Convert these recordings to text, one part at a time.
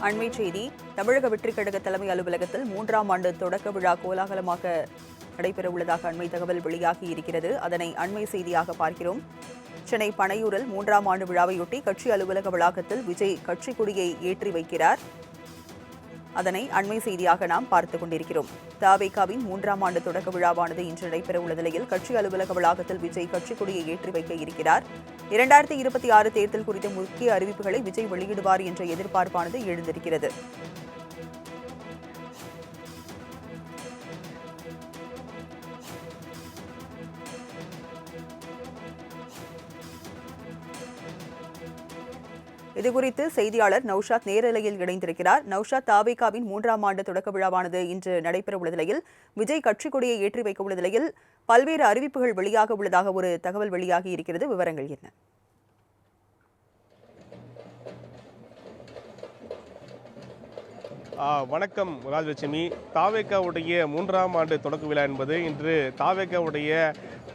அண்மை செய்தி. தமிழக வெற்றிக் கழக தலைமை அலுவலகத்தில் 3ஆம் ஆண்டு தொடக்க விழா கோலாகலமாக நடைபெறவுள்ளதாக அண்மை தகவல் வெளியாகி இருக்கிறது. அதனை அண்மை செய்தியாக பார்க்கிறோம். சென்னை பனையூரில் 3ஆம் ஆண்டு விழாவையொட்டி கட்சி அலுவலக வளாகத்தில் விஜய் கட்சி கொடியை ஏற்றி வைக்கிறார். அதனை அண்மை செய்தியாக நாம் பார்த்துக் கொண்டிருக்கிறோம். தவேகாவின் 3ஆம் ஆண்டு தொடக்க விழாவானது இன்று நடைபெறவுள்ள நிலையில் கட்சி அலுவலக வளாகத்தில் விஜய் கட்சி கொடியை ஏற்றி வைக்க இருக்கிறார். 2026 தேர்தல் குறித்த முக்கிய அறிவிப்புகளை விஜய் வெளியிடுவார் என்ற எதிர்பார்ப்பானது எழுந்திருக்கிறது. இதுகுறித்து செய்தியாளர் நௌஷாத் நேரலையில் இணைந்திருக்கிறார். நௌஷாத், தவேகாவின் 3ஆம் ஆண்டு தொடக்க விழாவானது இன்று நடைபெறவுள்ள நிலையில் விஜய் கட்சிக் கொடியை ஏற்றி வைக்க உள்ள நிலையில் பல்வேறு அறிவிப்புகள் வெளியாக உள்ளதாக ஒரு தகவல் வெளியாகி இருக்கிறது. விவரங்கள் என்ன? வணக்கம் ராஜலட்சுமி. தவேகாவுடைய 3ஆம் ஆண்டு தொடக்க விழா என்பது இன்று தவேகாவுடைய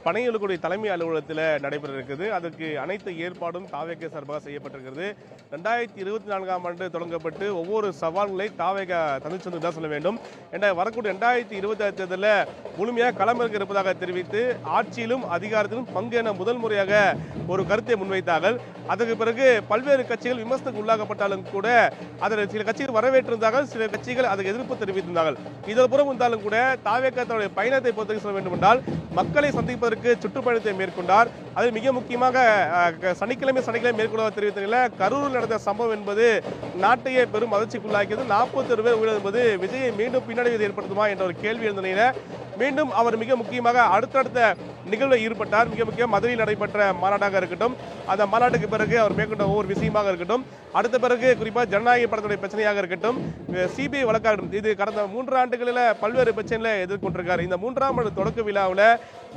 பனையூருடைய தலைமை அலுவலகத்தில் நடைபெற இருக்குது. அதற்கு அனைத்து ஏற்பாடும் தவேகா சார்பாக செய்யப்பட்டிருக்கிறது. 2024ஆம் ஆண்டு தொடங்கப்பட்டு ஒவ்வொரு சவால்களை தவேகா தந்துச்சு தான் சொல்ல வேண்டும். வரக்கூடிய 2026 தேர்தலில் முழுமையாக களமிறங்க இருப்பதாக தெரிவித்து ஆட்சியிலும் அதிகாரத்திலும் பங்கு என முதல் முறையாக ஒரு கருத்தை முன்வைத்தார்கள். அதற்கு பிறகு பல்வேறு கட்சிகள் விமர்சனத்துக்கு உள்ளாக்கப்பட்டாலும் கூட அதில் சில கட்சிகள் வரவேற்றிருந்தார்கள், சில கட்சிகள் அதுக்கு எதிர்ப்பு தெரிவித்திருந்தார்கள். இதில் புறம் இருந்தாலும் கூட தவேகா தன்னுடைய பயணத்தை பொறுத்தவரை சொல்ல வேண்டும் என்றால் மக்களை சந்திப்பதற்கு சுற்றுப்பயணத்தை மேற்கொண்டார். அது மிக முக்கியமாக சனிக்கிழமை மேற்கொள்ள தெரிவித்ததில் கரூரில் நடந்த சம்பவம் என்பது நாட்டையே பெரும் அதிர்ச்சிக்குள்ளாக்கியது. 41 பேர் உயிரிழந்தது விஜயை மீண்டும் பின்னடைவு ஏற்படுத்துமா என்ற ஒரு கேள்வி எழுந்த நிலையில் மீண்டும் அவர் மிக முக்கியமாக அடுத்தடுத்த நிகழ்வில் ஈடுபட்டார். மிக முக்கியம் மதுரையில் நடைபெற்ற மாநாடாக இருக்கட்டும், அந்த மாநாட்டுக்கு பிறகு அவர் மேற்கொண்ட ஒவ்வொரு விஷயமாக இருக்கட்டும், அடுத்த பிறகு குறிப்பாக ஜனநாயக படத்துடைய பிரச்சனையாக இருக்கட்டும், சிபிஐ வழக்காக இருக்கட்டும், இது கடந்த 3 ஆண்டுகளில் பல்வேறு பிரச்சனைகளை எதிர்கொண்டிருக்கார். இந்த 3ஆம் ஆண்டு தொடக்க விழாவில்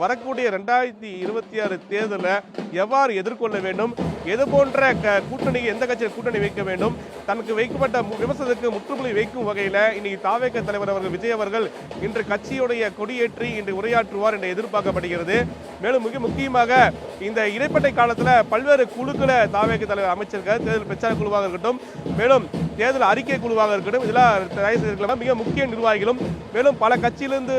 வரக்கூடிய 2026 தேர்தலில் எவ்வாறு எதிர்கொள்ள வேண்டும், எது போன்ற கூட்டணி, எந்த கட்சியில் கூட்டணி வைக்க வேண்டும், தனக்கு வைக்கப்பட்ட விமர்சனத்துக்கு முற்றுப்புள்ளி வைக்கும் வகையில் இன்னைக்கு தவேகா தலைவர் அவர்கள் விஜய் அவர்கள் இன்று கட்சியுடைய கொடியேற்றி இன்று உரையாற்றுவார் என்று எதிர்பார்க்கப்படுகிறது. மேலும் மிக முக்கியமாக இந்த இடைப்பட்டை காலத்தில் பல்வேறு குழுக்களை தவேகா தலைவர் அமைச்சிருக்கார். தேர்தல் பிரச்சார குழுவாக இருக்கட்டும், மேலும் தேர்தல் அறிக்கை குழுவாக இருக்கட்டும், இதெல்லாம் மிக முக்கிய நிர்வாகிகளும், மேலும் பல கட்சியிலிருந்து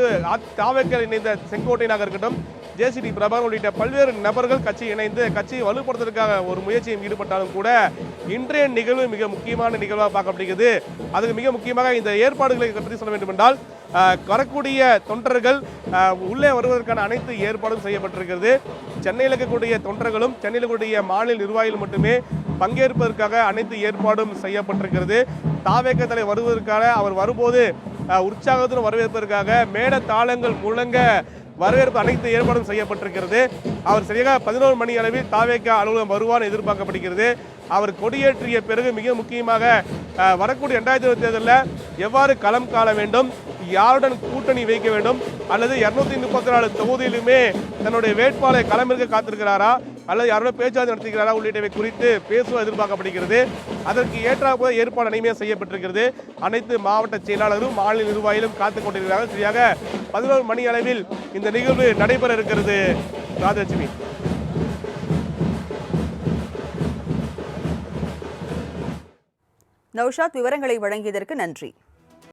தவேகா இணைந்த செங்கோட்டையனாக இருக்கட்டும், ஜேசிடி பிரபாகரன் உள்ளிட்ட பல்வேறு நபர்கள் கட்சி இணைந்து கட்சியை வலுப்படுத்துவதற்காக ஒரு முயற்சியில் ஈடுபட்டாலும் கூட இன்றைய நிகழ்வு மிக முக்கியமான நிகழ்வாக பார்க்கப்படுகிறது. அதுக்கு மிக முக்கியமாக இந்த ஏற்பாடுகளை பற்றி சொல்ல வேண்டும் என்றால் வரக்கூடிய தொண்டர்கள் உள்ளே வருவதற்கான அனைத்து ஏற்பாடும் செய்யப்பட்டிருக்கிறது. சென்னையில் இருக்கக்கூடிய தொண்டர்களும் சென்னையில் இருக்கக்கூடிய மாநில நிர்வாகிகள் மட்டுமே பங்கேற்பதற்காக அனைத்து ஏற்பாடும் செய்யப்பட்டிருக்கிறது. தவேகா தலைவர் வருவதற்காக அவர் வரும்போது உற்சாகத்துடன் வரவேற்பதற்காக மேட தாளங்கள் முழங்க வரவேற்பு அனைத்து ஏற்பாடும் செய்யப்பட்டிருக்கிறது. அவர் சரியாக 11 மணி அளவில் தவேகா அலுவலகம் வருவார் எதிர்பார்க்கப்படுகிறது. அவர் கொடியேற்றிய பிறகு மிக முக்கியமாக வரக்கூடிய 2020 தேர்தலில் எவ்வாறு களம் காண வேண்டும், யாருடன் கூட்டணி வைக்க வேண்டும், அல்லது 234 தொகுதியிலுமே தன்னுடைய வேட்பாளரை களமிறக்க காத்திருக்கிறாரா, அல்லது யாரோட பேச்சுவார்த்தை நடத்துகிறாரா உள்ளிட்டவை குறித்து பேசுவது எதிர்பார்க்கப்படுகிறது. அதற்கு ஏற்றாற்போது ஏற்பாடு அனைமையாக செய்யப்பட்டிருக்கிறது. அனைத்து மாவட்ட செயலாளரும் மாநில நிர்வாகிகளும் காத்துக் கொண்டிருக்கிறார்கள். சரியாக 11 மணி அளவில் இந்த நிகழ்வு நடைபெற இருக்கிறது. ராஜலட்சுமி. நௌஷாத், விவரங்களை வழங்கியதற்கு நன்றி.